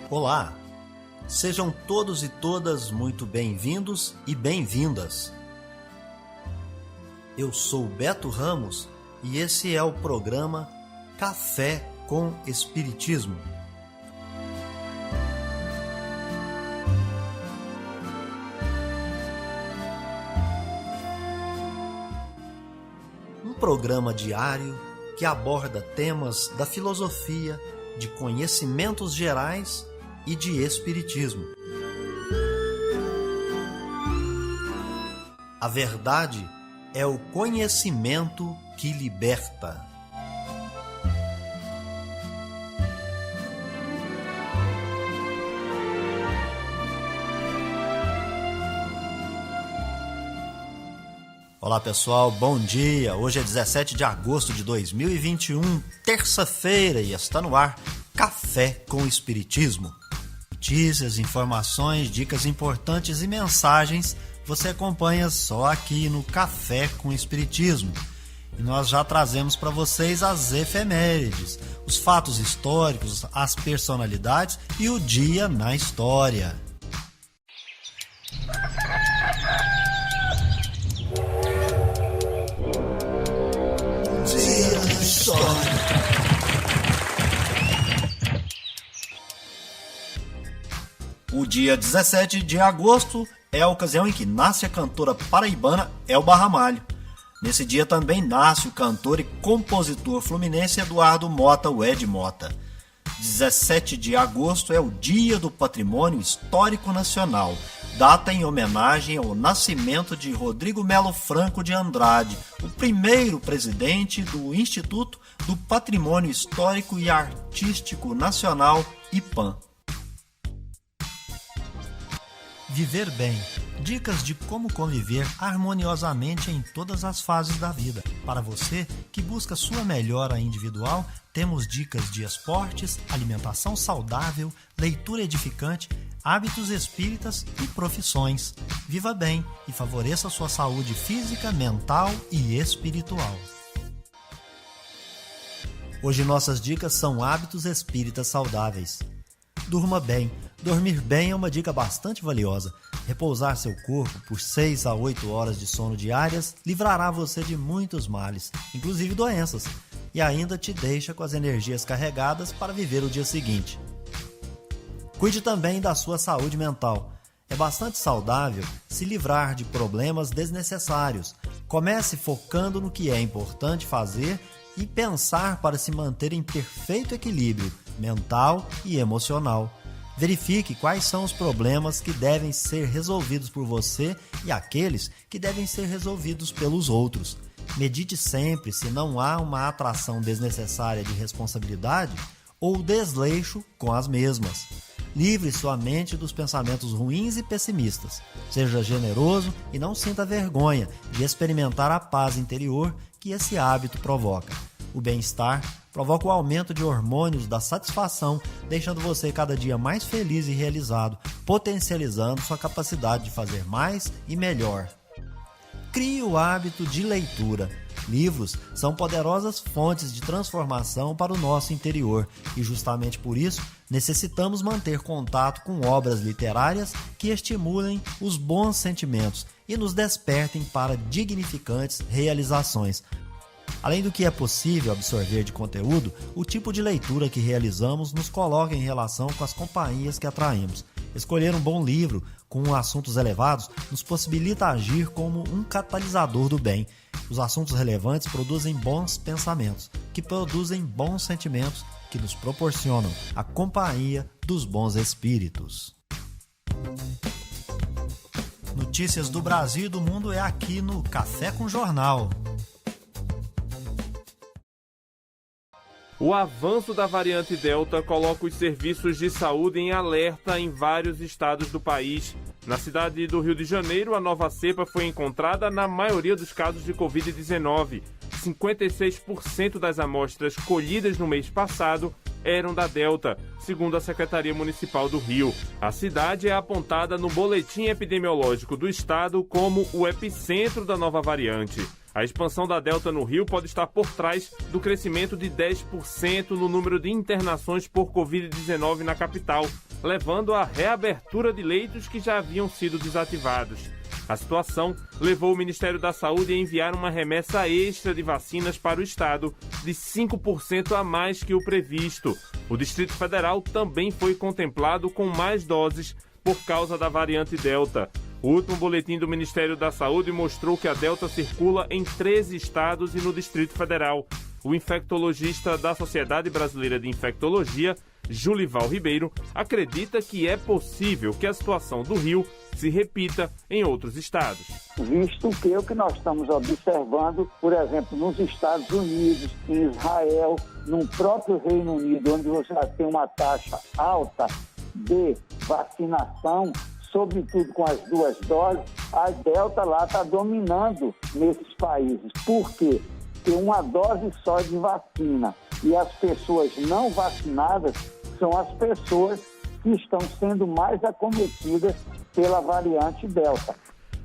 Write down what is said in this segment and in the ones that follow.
Olá, sejam todos e todas muito bem-vindos e bem-vindas. Eu sou Beto Ramos e esse é o programa Café com Espiritismo. Um programa diário que aborda temas da filosofia, de conhecimentos gerais e de espiritismo. A verdade é o conhecimento que liberta. Olá pessoal, bom dia! Hoje é 17 de agosto de 2021, terça-feira, e está no ar Café com Espiritismo. Notícias, informações, dicas importantes e mensagens você acompanha só aqui no Café com Espiritismo. E nós já trazemos para vocês as efemérides, os fatos históricos, as personalidades e o dia na história. Dia na história. O dia 17 de agosto é a ocasião em que nasce a cantora paraibana Elba Ramalho. Nesse dia também nasce o cantor e compositor fluminense Eduardo Mota, o Ed Mota. 17 de agosto é o Dia do Patrimônio Histórico Nacional, data em homenagem ao nascimento de Rodrigo Melo Franco de Andrade, o primeiro presidente do Instituto do Patrimônio Histórico e Artístico Nacional, IPAN. Viver bem. Dicas de como conviver harmoniosamente em todas as fases da vida. Para você que busca sua melhora individual, temos dicas de esportes, alimentação saudável, leitura edificante, hábitos espíritas e profissões. Viva bem e favoreça sua saúde física, mental e espiritual. Hoje nossas dicas são hábitos espíritas saudáveis. Durma bem. Dormir bem é uma dica bastante valiosa. Repousar seu corpo por 6 a 8 horas de sono diárias livrará você de muitos males, inclusive doenças, e ainda te deixa com as energias carregadas para viver o dia seguinte. Cuide também da sua saúde mental. É bastante saudável se livrar de problemas desnecessários. Comece focando no que é importante fazer e pensar para se manter em perfeito equilíbrio mental e emocional. Verifique quais são os problemas que devem ser resolvidos por você e aqueles que devem ser resolvidos pelos outros. Medite sempre se não há uma atração desnecessária de responsabilidade ou desleixo com as mesmas. Livre sua mente dos pensamentos ruins e pessimistas. Seja generoso e não sinta vergonha de experimentar a paz interior que esse hábito provoca. O bem-estar provoca o aumento de hormônios da satisfação, deixando você cada dia mais feliz e realizado, potencializando sua capacidade de fazer mais e melhor. Crie o hábito de leitura. Livros são poderosas fontes de transformação para o nosso interior e justamente por isso necessitamos manter contato com obras literárias que estimulem os bons sentimentos e nos despertem para dignificantes realizações. Além do que é possível absorver de conteúdo, o tipo de leitura que realizamos nos coloca em relação com as companhias que atraímos. Escolher um bom livro com assuntos elevados nos possibilita agir como um catalisador do bem. Os assuntos relevantes produzem bons pensamentos, que produzem bons sentimentos, que nos proporcionam a companhia dos bons espíritos. Notícias do Brasil e do mundo é aqui no Café com Jornal. O avanço da variante Delta coloca os serviços de saúde em alerta em vários estados do país. Na cidade do Rio de Janeiro, a nova cepa foi encontrada na maioria dos casos de Covid-19. 56% das amostras colhidas no mês passado eram da Delta, segundo a Secretaria Municipal do Rio. A cidade é apontada no boletim epidemiológico do estado como o epicentro da nova variante. A expansão da Delta no Rio pode estar por trás do crescimento de 10% no número de internações por Covid-19 na capital, levando à reabertura de leitos que já haviam sido desativados. A situação levou o Ministério da Saúde a enviar uma remessa extra de vacinas para o estado, de 5% a mais que o previsto. O Distrito Federal também foi contemplado com mais doses por causa da variante Delta. O último boletim do Ministério da Saúde mostrou que a Delta circula em 13 estados e no Distrito Federal. O infectologista da Sociedade Brasileira de Infectologia, Julival Ribeiro, acredita que é possível que a situação do Rio se repita em outros estados. Visto que o que nós estamos observando, por exemplo, nos Estados Unidos, em Israel, no próprio Reino Unido, onde você já tem uma taxa alta de vacinação, sobretudo com as 2 doses, a Delta lá está dominando nesses países. Por quê? Tem uma dose só de vacina e as pessoas não vacinadas são as pessoas que estão sendo mais acometidas pela variante Delta.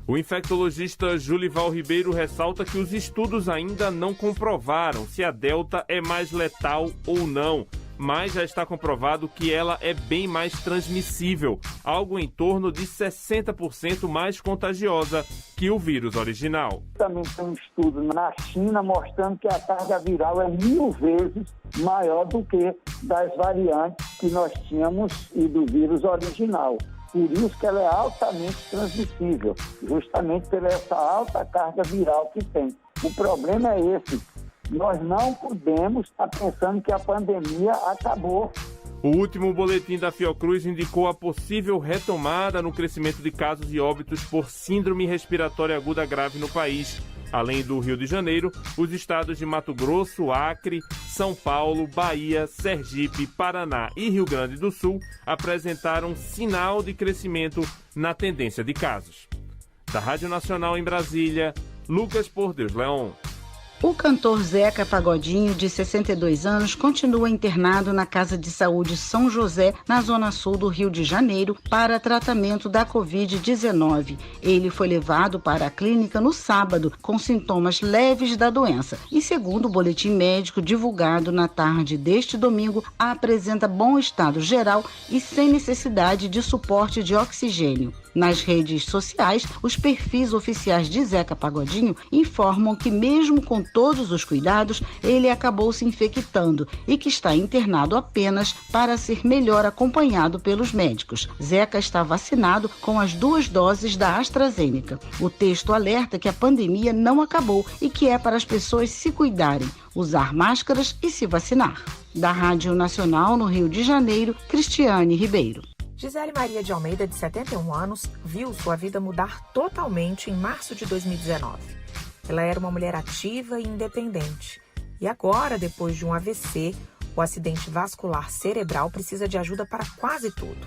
O infectologista Julival Ribeiro ressalta que os estudos ainda não comprovaram se a Delta é mais letal ou não, mas já está comprovado que ela é bem mais transmissível, algo em torno de 60% mais contagiosa que o vírus original. Também tem um estudo na China mostrando que a carga viral é 1000 vezes maior do que das variantes que nós tínhamos e do vírus original. Por isso que ela é altamente transmissível, justamente por essa alta carga viral que tem. O problema é esse. Nós não podemos estar pensando que a pandemia acabou. O último boletim da Fiocruz indicou a possível retomada no crescimento de casos e óbitos por síndrome respiratória aguda grave no país. Além do Rio de Janeiro, os estados de Mato Grosso, Acre, São Paulo, Bahia, Sergipe, Paraná e Rio Grande do Sul apresentaram sinal de crescimento na tendência de casos. Da Rádio Nacional em Brasília, Lucas Por Deus Leon. O cantor Zeca Pagodinho, de 62 anos, continua internado na Casa de Saúde São José, na zona sul do Rio de Janeiro, para tratamento da Covid-19. Ele foi levado para a clínica no sábado, com sintomas leves da doença. E, segundo o boletim médico divulgado na tarde deste domingo, apresenta bom estado geral e sem necessidade de suporte de oxigênio. Nas redes sociais, os perfis oficiais de Zeca Pagodinho informam que, mesmo com todos os cuidados, ele acabou se infectando e que está internado apenas para ser melhor acompanhado pelos médicos. Zeca está vacinado com as 2 doses da AstraZeneca. O texto alerta que a pandemia não acabou e que é para as pessoas se cuidarem, usar máscaras e se vacinar. Da Rádio Nacional no Rio de Janeiro, Cristiane Ribeiro. Gisele Maria de Almeida, de 71 anos, viu sua vida mudar totalmente em março de 2019. Ela era uma mulher ativa e independente. E agora, depois de um AVC, o acidente vascular cerebral, precisa de ajuda para quase tudo.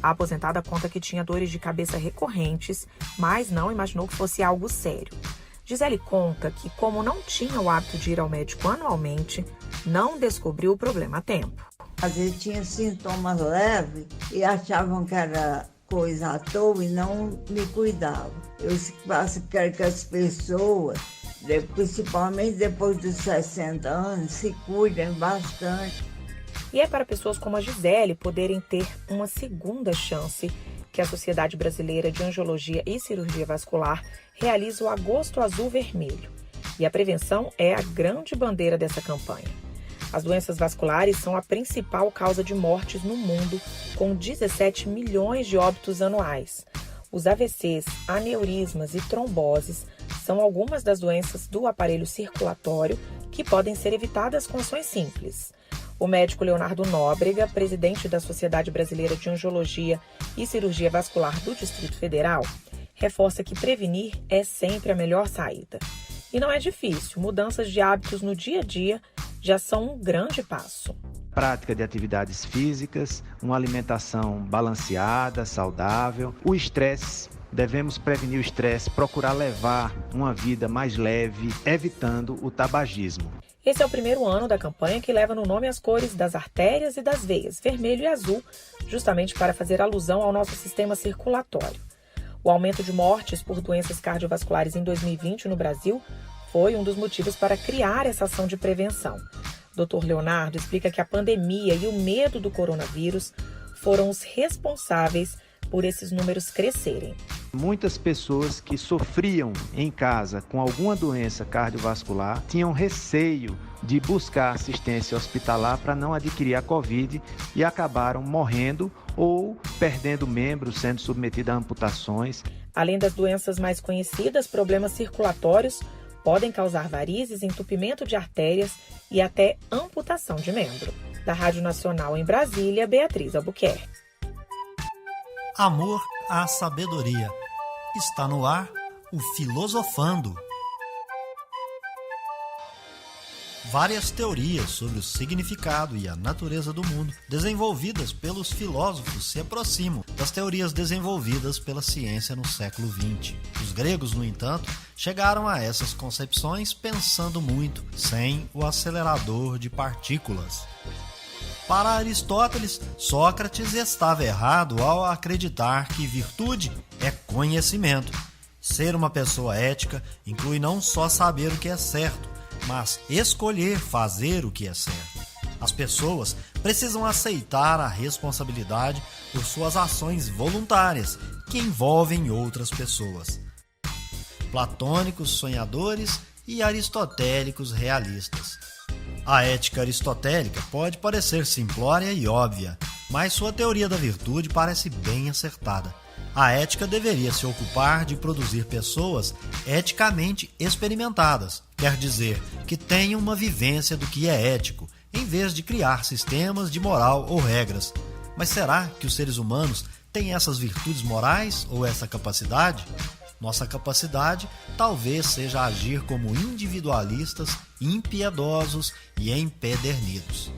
A aposentada conta que tinha dores de cabeça recorrentes, mas não imaginou que fosse algo sério. Gisele conta que, como não tinha o hábito de ir ao médico anualmente, não descobriu o problema a tempo. Às vezes tinha sintomas leves e achavam que era coisa à toa e não me cuidavam. Eu quero que as pessoas, principalmente depois dos 60 anos, se cuidem bastante. E é para pessoas como a Gisele poderem ter uma segunda chance que a Sociedade Brasileira de Angiologia e Cirurgia Vascular realiza o Agosto Azul Vermelho. E a prevenção é a grande bandeira dessa campanha. As doenças vasculares são a principal causa de mortes no mundo, com 17 milhões de óbitos anuais. Os AVCs, aneurismas e tromboses são algumas das doenças do aparelho circulatório que podem ser evitadas com ações simples. O médico Leonardo Nóbrega, presidente da Sociedade Brasileira de Angiologia e Cirurgia Vascular do Distrito Federal, reforça que prevenir é sempre a melhor saída. E não é difícil, mudanças de hábitos no dia a dia já são um grande passo. Prática de atividades físicas, uma alimentação balanceada, saudável. O estresse, devemos prevenir o estresse, procurar levar uma vida mais leve, evitando o tabagismo. Esse é o primeiro ano da campanha que leva no nome as cores das artérias e das veias, vermelho e azul, justamente para fazer alusão ao nosso sistema circulatório. O aumento de mortes por doenças cardiovasculares em 2020 no Brasil foi um dos motivos para criar essa ação de prevenção. Dr. Leonardo explica que a pandemia e o medo do coronavírus foram os responsáveis por esses números crescerem. Muitas pessoas que sofriam em casa com alguma doença cardiovascular tinham receio de buscar assistência hospitalar para não adquirir a Covid e acabaram morrendo ou perdendo membros, sendo submetidos a amputações. Além das doenças mais conhecidas, problemas circulatórios podem causar varizes, entupimento de artérias e até amputação de membro. Da Rádio Nacional em Brasília, Beatriz Albuquerque. Amor à sabedoria. Está no ar o Filosofando. Várias teorias sobre o significado e a natureza do mundo desenvolvidas pelos filósofos se aproximam das teorias desenvolvidas pela ciência no século XX. Os gregos, no entanto, chegaram a essas concepções pensando muito, sem o acelerador de partículas. Para Aristóteles, Sócrates estava errado ao acreditar que virtude é conhecimento. Ser uma pessoa ética inclui não só saber o que é certo, mas escolher fazer o que é certo. As pessoas precisam aceitar a responsabilidade por suas ações voluntárias que envolvem outras pessoas. Platônicos sonhadores e aristotélicos realistas. A ética aristotélica pode parecer simplória e óbvia, mas sua teoria da virtude parece bem acertada. A ética deveria se ocupar de produzir pessoas eticamente experimentadas, quer dizer, que tenham uma vivência do que é ético, em vez de criar sistemas de moral ou regras. Mas será que os seres humanos têm essas virtudes morais ou essa capacidade? Nossa capacidade talvez seja agir como individualistas, impiedosos e empedernidos.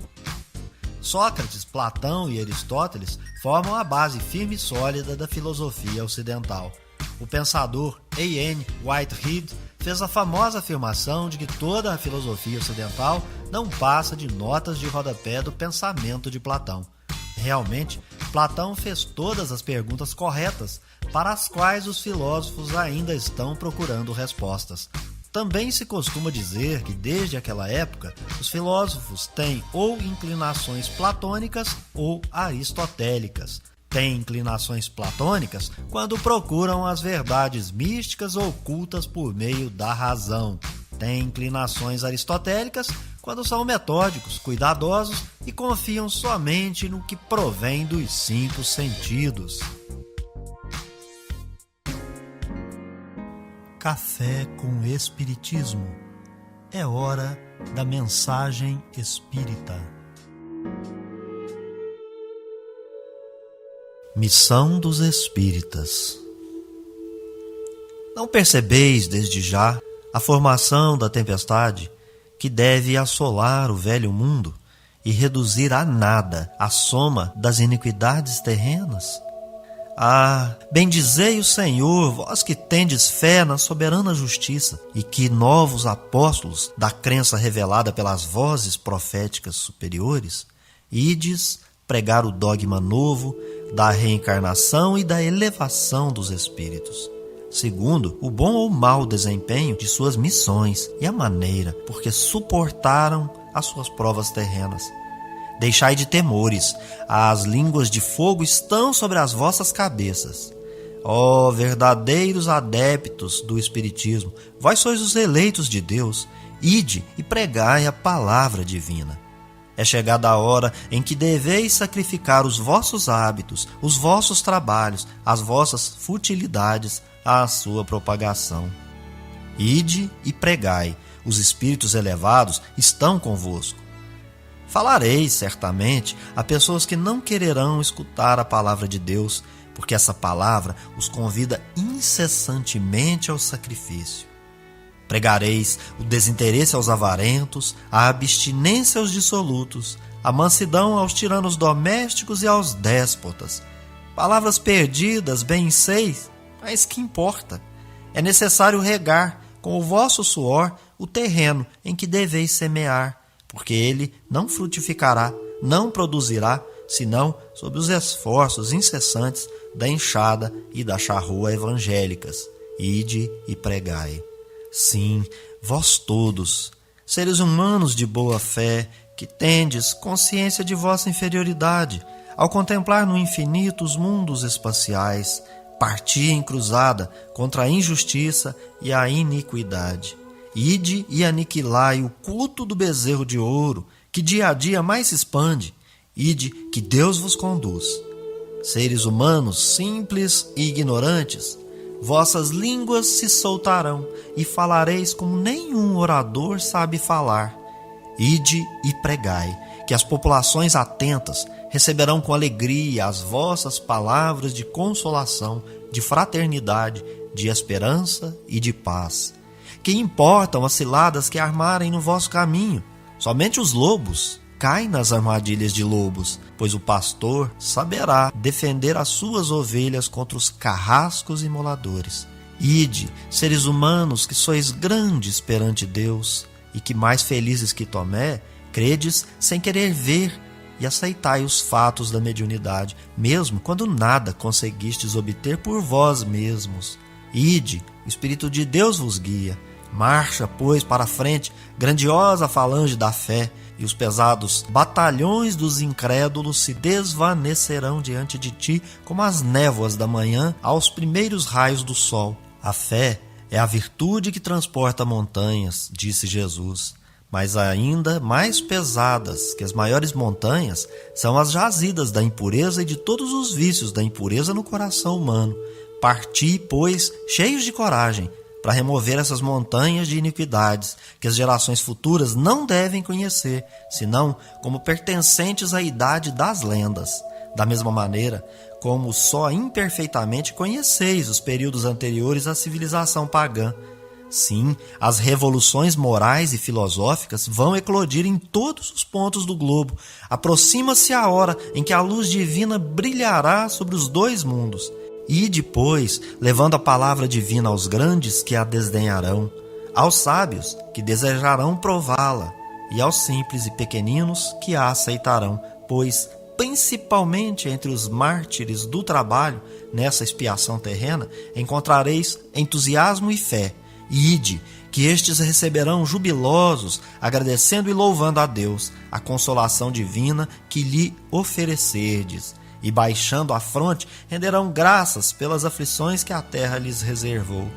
Sócrates, Platão e Aristóteles formam a base firme e sólida da filosofia ocidental. O pensador A.N. Whitehead fez a famosa afirmação de que toda a filosofia ocidental não passa de notas de rodapé do pensamento de Platão. Realmente, Platão fez todas as perguntas corretas para as quais os filósofos ainda estão procurando respostas. Também se costuma dizer que desde aquela época os filósofos têm ou inclinações platônicas ou aristotélicas. Têm inclinações platônicas quando procuram as verdades místicas ocultas por meio da razão. Têm inclinações aristotélicas quando são metódicos, cuidadosos e confiam somente no que provém dos 5 sentidos. Café com Espiritismo. É hora da mensagem espírita. Missão dos Espíritas. Não percebeis desde já a formação da tempestade que deve assolar o velho mundo e reduzir a nada a soma das iniquidades terrenas? Ah, bendizei o Senhor, vós que tendes fé na soberana justiça e que novos apóstolos da crença revelada pelas vozes proféticas superiores, ides pregar o dogma novo da reencarnação e da elevação dos espíritos, segundo o bom ou mau desempenho de suas missões e a maneira por que suportaram as suas provas terrenas. Deixai de temores, as línguas de fogo estão sobre as vossas cabeças. Ó verdadeiros adeptos do Espiritismo, vós sois os eleitos de Deus, ide e pregai a palavra divina. É chegada a hora em que deveis sacrificar os vossos hábitos, os vossos trabalhos, as vossas futilidades à sua propagação. Ide e pregai, os espíritos elevados estão convosco. Falareis, certamente, a pessoas que não quererão escutar a palavra de Deus, porque essa palavra os convida incessantemente ao sacrifício. Pregareis o desinteresse aos avarentos, a abstinência aos dissolutos, a mansidão aos tiranos domésticos e aos déspotas. Palavras perdidas, bem sei, mas que importa? É necessário regar com o vosso suor o terreno em que deveis semear, porque ele não frutificará, não produzirá, senão sob os esforços incessantes da enxada e da charrua evangélicas. Ide e pregai. Sim, vós todos, seres humanos de boa fé, que tendes consciência de vossa inferioridade, ao contemplar no infinito os mundos espaciais, parti em cruzada contra a injustiça e a iniquidade. Ide e aniquilai o culto do bezerro de ouro, que dia a dia mais se expande. Ide, que Deus vos conduz. Seres humanos simples e ignorantes, vossas línguas se soltarão e falareis como nenhum orador sabe falar. Ide e pregai, que as populações atentas receberão com alegria as vossas palavras de consolação, de fraternidade, de esperança e de paz. Que importam as ciladas que armarem no vosso caminho? Somente os lobos caem nas armadilhas de lobos, pois o pastor saberá defender as suas ovelhas contra os carrascos imoladores. Ide, seres humanos que sois grandes perante Deus, e que mais felizes que Tomé, credes sem querer ver, e aceitai os fatos da mediunidade, mesmo quando nada conseguistes obter por vós mesmos. Ide, o Espírito de Deus vos guia. Marcha, pois, para a frente, grandiosa falange da fé, e os pesados batalhões dos incrédulos se desvanecerão diante de ti como as névoas da manhã aos primeiros raios do sol. A fé é a virtude que transporta montanhas, disse Jesus, mas ainda mais pesadas que as maiores montanhas são as jazidas da impureza e de todos os vícios da impureza no coração humano. Parti, pois, cheios de coragem, para remover essas montanhas de iniquidades que as gerações futuras não devem conhecer, senão como pertencentes à idade das lendas. Da mesma maneira como só imperfeitamente conheceis os períodos anteriores à civilização pagã. Sim, as revoluções morais e filosóficas vão eclodir em todos os pontos do globo. Aproxima-se a hora em que a luz divina brilhará sobre os dois mundos. E depois, levando a palavra divina aos grandes que a desdenharão, aos sábios que desejarão prová-la, e aos simples e pequeninos que a aceitarão, pois, principalmente entre os mártires do trabalho, nessa expiação terrena, encontrareis entusiasmo e fé. Ide, que estes receberão jubilosos, agradecendo e louvando a Deus, a consolação divina que lhe oferecerdes. E baixando a fronte, renderão graças pelas aflições que a terra lhes reservou.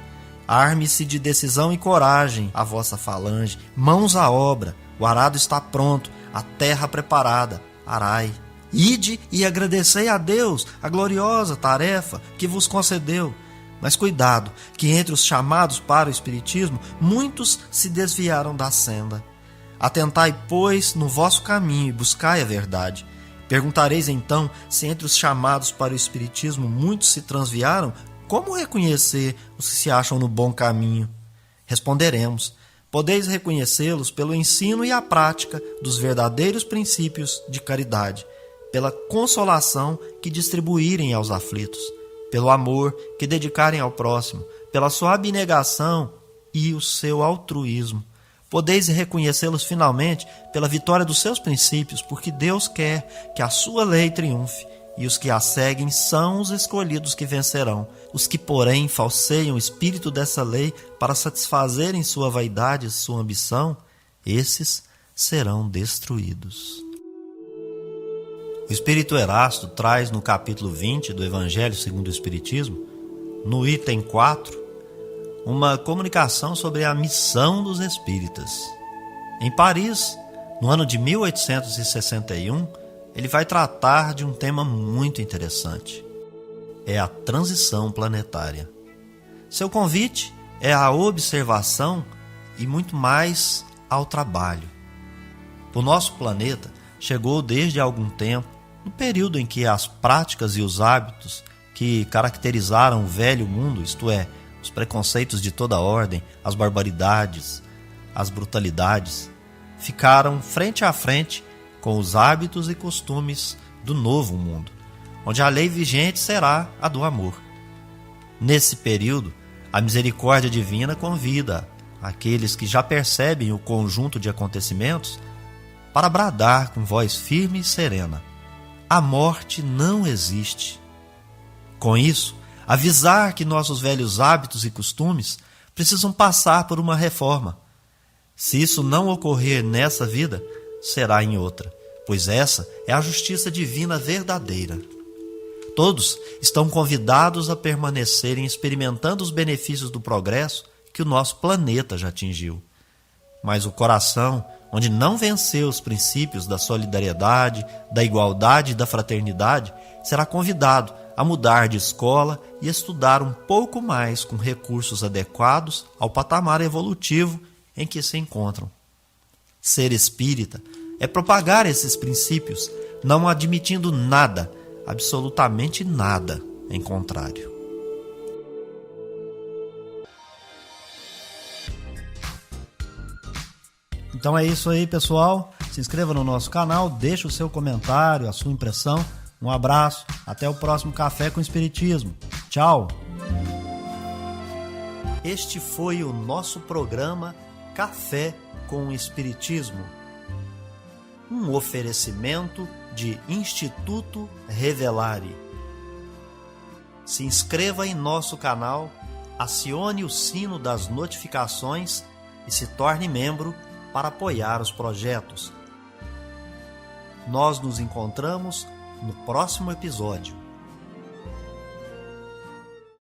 Arme-se de decisão e coragem a vossa falange, mãos à obra, o arado está pronto, a terra preparada, arai. Ide e agradecei a Deus a gloriosa tarefa que vos concedeu. Mas cuidado, que entre os chamados para o Espiritismo, muitos se desviaram da senda. Atentai, pois, no vosso caminho e buscai a verdade. Perguntareis então, se entre os chamados para o Espiritismo muitos se transviaram, como reconhecer os que se acham no bom caminho? Responderemos, podeis reconhecê-los pelo ensino e a prática dos verdadeiros princípios de caridade, pela consolação que distribuírem aos aflitos, pelo amor que dedicarem ao próximo, pela sua abnegação e o seu altruísmo. Podeis reconhecê-los finalmente pela vitória dos seus princípios, porque Deus quer que a sua lei triunfe, e os que a seguem são os escolhidos que vencerão. Os que, porém, falseiam o espírito dessa lei para satisfazerem sua vaidade e sua ambição, esses serão destruídos. O Espírito Erasto traz no capítulo 20 do Evangelho segundo o Espiritismo, no item 4, uma comunicação sobre a missão dos espíritas. Em Paris, no ano de 1861, ele vai tratar de um tema muito interessante. É a transição planetária. Seu convite é a observação e muito mais ao trabalho. O nosso planeta chegou desde algum tempo no período em que as práticas e os hábitos que caracterizaram o velho mundo, isto é, os preconceitos de toda ordem, as barbaridades, as brutalidades, ficaram frente a frente com os hábitos e costumes do novo mundo, onde a lei vigente será a do amor. Nesse período, a misericórdia divina convida aqueles que já percebem o conjunto de acontecimentos para bradar com voz firme e serena: a morte não existe. Com isso, avisar que nossos velhos hábitos e costumes precisam passar por uma reforma, Se isso não ocorrer nessa vida, será em outra, pois essa é a justiça divina verdadeira. Todos estão convidados a permanecerem experimentando os benefícios do progresso que o nosso planeta já atingiu. Mas o coração, onde não venceu os princípios da solidariedade, da igualdade e da fraternidade, será convidado a mudar de escola e estudar um pouco mais com recursos adequados ao patamar evolutivo em que se encontram. Ser espírita é propagar esses princípios, não admitindo nada, absolutamente nada, em contrário. Então é isso aí, pessoal. Se inscreva no nosso canal, deixe o seu comentário, a sua impressão. Um abraço, até o próximo Café com Espiritismo. Tchau! Este foi o nosso programa Café com o Espiritismo. Um oferecimento de Instituto Revelare. Se inscreva em nosso canal, acione o sino das notificações e se torne membro para apoiar os projetos. Nós nos encontramos no próximo episódio.